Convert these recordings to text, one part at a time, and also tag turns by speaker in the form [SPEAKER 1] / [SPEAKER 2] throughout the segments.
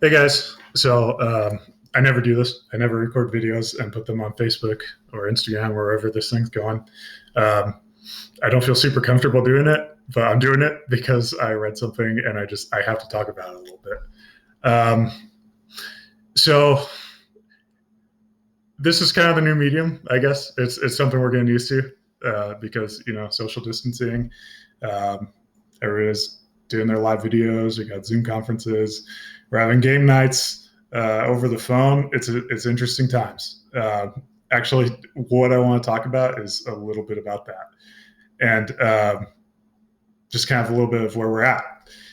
[SPEAKER 1] Hey guys, I never do this. I never record videos and put them on Facebook or Instagram or wherever this thing's going. Um, I don't feel super comfortable doing it, but I'm doing it because I read something and I have to talk about it a little bit. So this is kind of the new medium, I guess. It's something we're getting used to because social distancing. Um, Everybody's doing their live videos. We got Zoom conferences. We're having game nights over the phone. It's interesting times. Actually, what I want to talk about is a little bit about that, and just kind of a little bit of where we're at.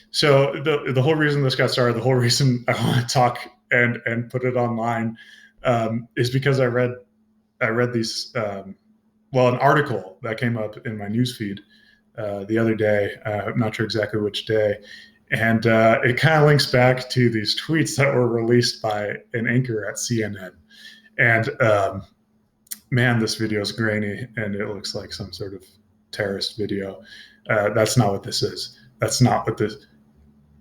[SPEAKER 1] So the whole reason this got started, the whole reason I want to talk and put it online, is because I read these an article that came up in my newsfeed the other day. I'm not sure exactly which day. And it kind of links back to these tweets that were released by an anchor at CNN. And man, this video is grainy and it looks like some sort of terrorist video. That's not what this is. That's not what this.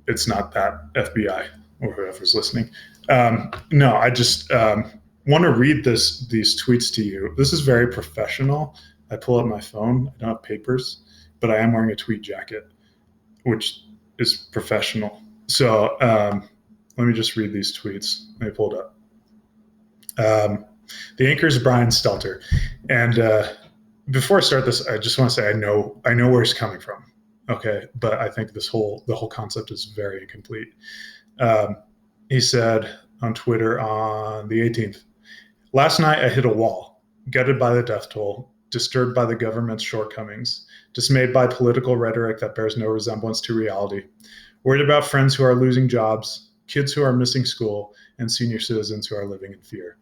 [SPEAKER 1] It's not that FBI or whoever's listening. No, I just want to read these tweets to you. This is very professional. I pull up my phone. I don't have papers, but I am wearing a tweed jacket, which is professional. So let me just read these tweets. Let me pull it up. The anchor is Brian Stelter, and before I start this, I just want to say I know where he's coming from. Okay, but I think the whole concept is very incomplete. He said on Twitter on the 18th, "Last night I hit a wall, gutted by the death toll, disturbed by the government's shortcomings, dismayed by political rhetoric that bears no resemblance to reality, worried about friends who are losing jobs, kids who are missing school, and senior citizens who are living in fear."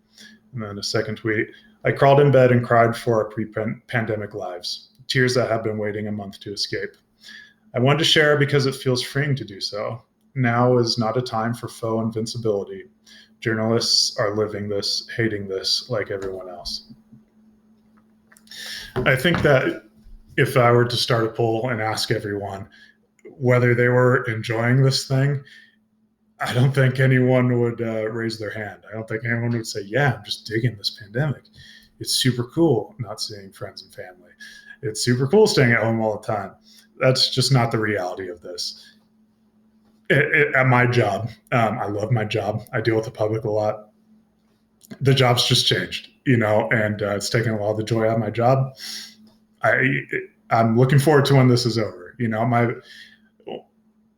[SPEAKER 1] And then a second tweet, "I crawled in bed and cried for our pre-pandemic lives, tears that have been waiting a month to escape. I wanted to share because it feels freeing to do so. Now is not a time for faux invincibility. Journalists are living this, hating this, like everyone else." I think that if I were to start a poll and ask everyone whether they were enjoying this thing, I don't think anyone would raise their hand. I don't think anyone would say, "Yeah, I'm just digging this pandemic. It's super cool not seeing friends and family. It's super cool staying at home all the time." That's just not the reality of this. At my job, I love my job. I deal with the public a lot. The job's just changed, and it's taken a lot of the joy out of my job. I'm looking forward to when this is over.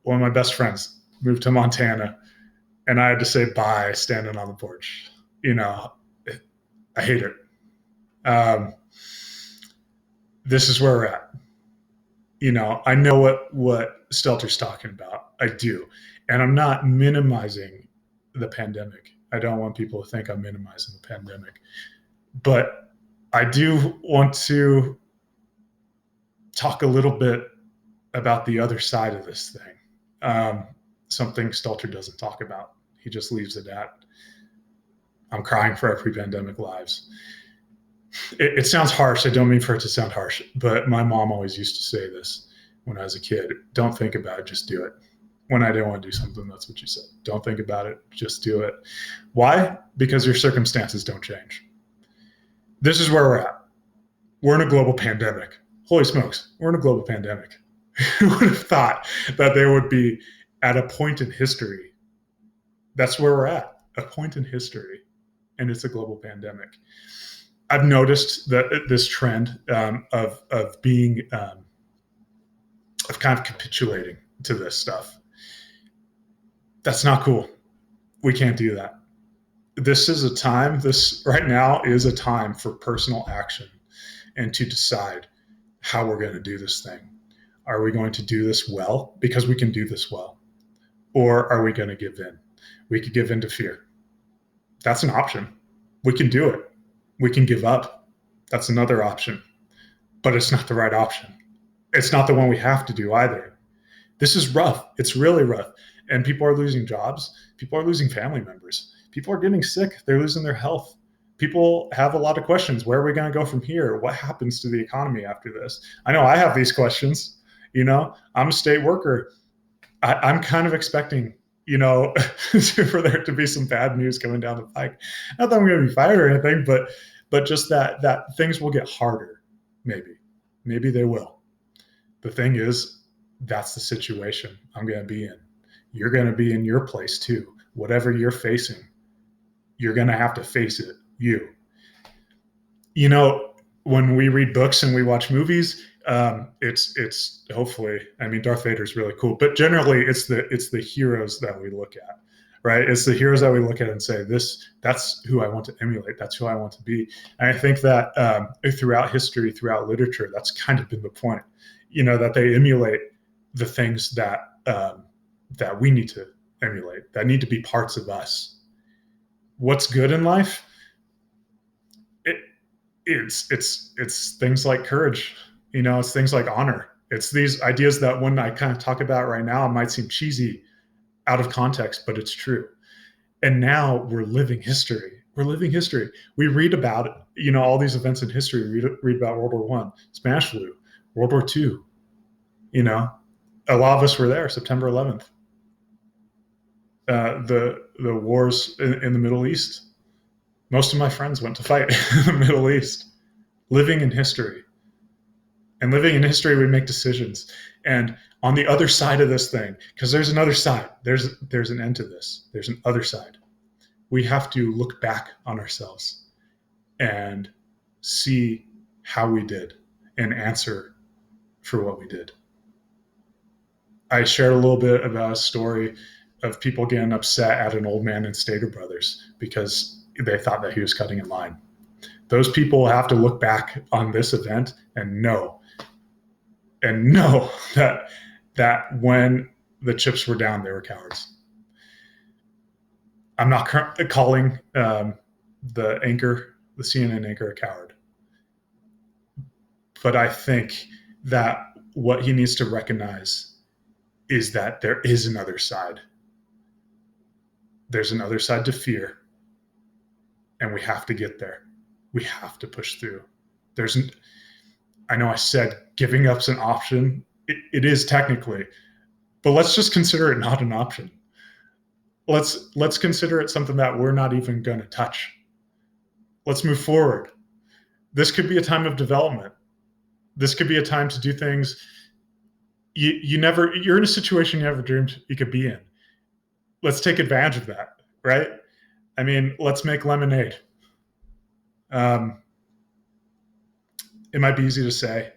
[SPEAKER 1] One of my best friends moved to Montana, and I had to say bye standing on the porch. I hate it. This is where we're at. I know what Stelter's talking about. I do. And I'm not minimizing the pandemic. I don't want people to think I'm minimizing the pandemic. But I do want to talk a little bit about the other side of this thing. Something Stelter doesn't talk about. He just leaves it at, "I'm crying for our pre-pandemic lives." It sounds harsh. I don't mean for it to sound harsh, but my mom always used to say this when I was a kid: "Don't think about it, just do it." When I didn't want to do something, that's what she said. Don't think about it, just do it. Why? Because your circumstances don't change. This is where we're at. We're in a global pandemic. Holy smokes, we're in a global pandemic. Who would have thought that there would be at a point in history? That's where we're at, a point in history, and it's a global pandemic. I've noticed that this trend of being of kind of capitulating to this stuff. That's not cool. We can't do that. This right now is a time for personal action and to decide how we're going to do this thing. Are we going to do this well because we can do this well? Or are we going to give in? We could give in to fear. That's an option. We can do it. We can give up. That's another option. But it's not the right option. It's not the one we have to do either. This is rough. It's really rough. And people are losing jobs. People are losing family members. People are getting sick. They're losing their health. People have a lot of questions. Where are we going to go from here? What happens to the economy after this? I know I have these questions. I'm a state worker. I'm kind of expecting you know, for there to be some bad news coming down the pike. Not that I'm going to be fired or anything, but just that things will get harder. Maybe they will. The thing is, that's the situation I'm going to be in. You're going to be in your place too. Whatever you're facing, you're going to have to face it. You know, when we read books and we watch movies, it's hopefully, I mean, Darth Vader is really cool, but generally it's the heroes that we look at, right? It's the heroes that we look at and say, that's who I want to emulate. That's who I want to be. And I think that throughout history, throughout literature, that's kind of been the point, you know, that they emulate the things that we need to emulate, that need to be parts of us. What's good in life? It's things like courage, you know, it's things like honor. It's these ideas that when I kind of talk about right now, it might seem cheesy out of context, but it's true. And now we're living history. We're living history. We read about it, you know, all these events in history. Read about World War One, Spanish flu, World War Two. You know, a lot of us were there. September 11th, the wars in the Middle East. Most of my friends went to fight in the Middle East. Living in history. And living in history, we make decisions. And on the other side of this thing, because there's another side, there's an end to this. There's an other side. We have to look back on ourselves and see how we did and answer for what we did. I shared a little bit about a story of people getting upset at an old man in Stater Brothers because they thought that he was cutting in line. Those people have to look back on this event and know that when the chips were down, they were cowards. I'm not calling the CNN anchor, a coward, but I think that what he needs to recognize is that there is another side. There's another side to fear, and we have to get there. We have to push through. I know I said giving up's an option. It is technically, but let's just consider it not an option. Let's consider it something that we're not even going to touch. Let's move forward. This could be a time of development. This could be a time to do things you're in a situation you never dreamed you could be in. Let's take advantage of that, right? I mean, let's make lemonade. It might be easy to say,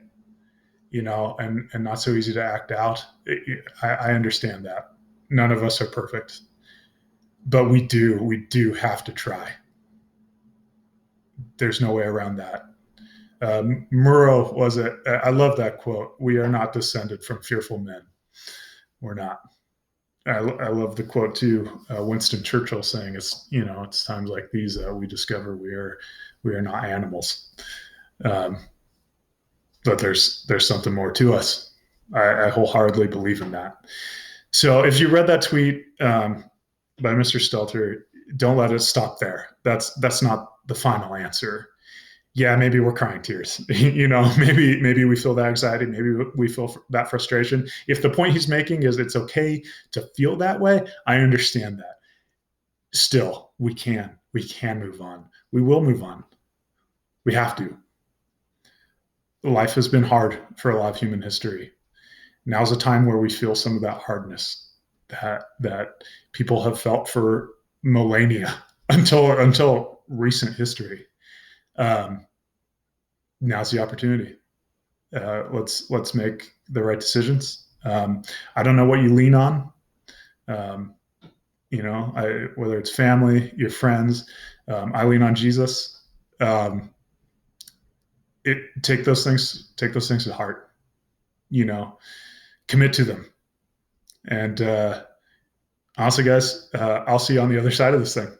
[SPEAKER 1] you know, and not so easy to act out. I understand that. None of us are perfect, but we do have to try. There's no way around that. Murrow was it? I love that quote. We are not descended from fearful men. We're not. I love the quote too. Winston Churchill saying, "It's it's times like these that we discover we are not animals." But there's something more to us. I wholeheartedly believe in that. So if you read that tweet by Mr. Stelter, don't let it stop there. That's not the final answer. Yeah, maybe we're crying tears. Maybe we feel that anxiety. Maybe we feel that frustration. If the point he's making is it's okay to feel that way, I understand that. Still, we can move on. We will move on. We have to. Life has been hard for a lot of human history. Now's a time where we feel some of that hardness that people have felt for millennia until recent history. Now's the opportunity. Let's make the right decisions. I don't know what you lean on. Whether it's family, your friends, I lean on Jesus. Take those things to heart. Commit to them. And honestly, guys, I'll see you on the other side of this thing.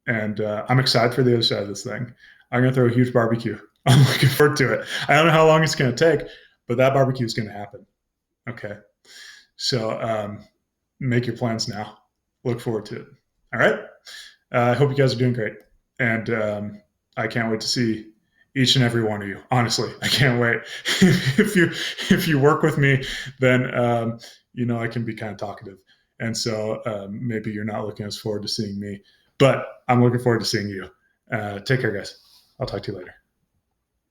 [SPEAKER 1] And I'm excited for the other side of this thing. I'm going to throw a huge barbecue. I'm looking forward to it. I don't know how long it's going to take, but that barbecue is going to happen. Okay. So make your plans now. Look forward to it. All right. I hope you guys are doing great. And I can't wait to see each and every one of you. Honestly, I can't wait. If you work with me, then, I can be kind of talkative. And so maybe you're not looking as forward to seeing me, but I'm looking forward to seeing you. Take care, guys. I'll talk to you later.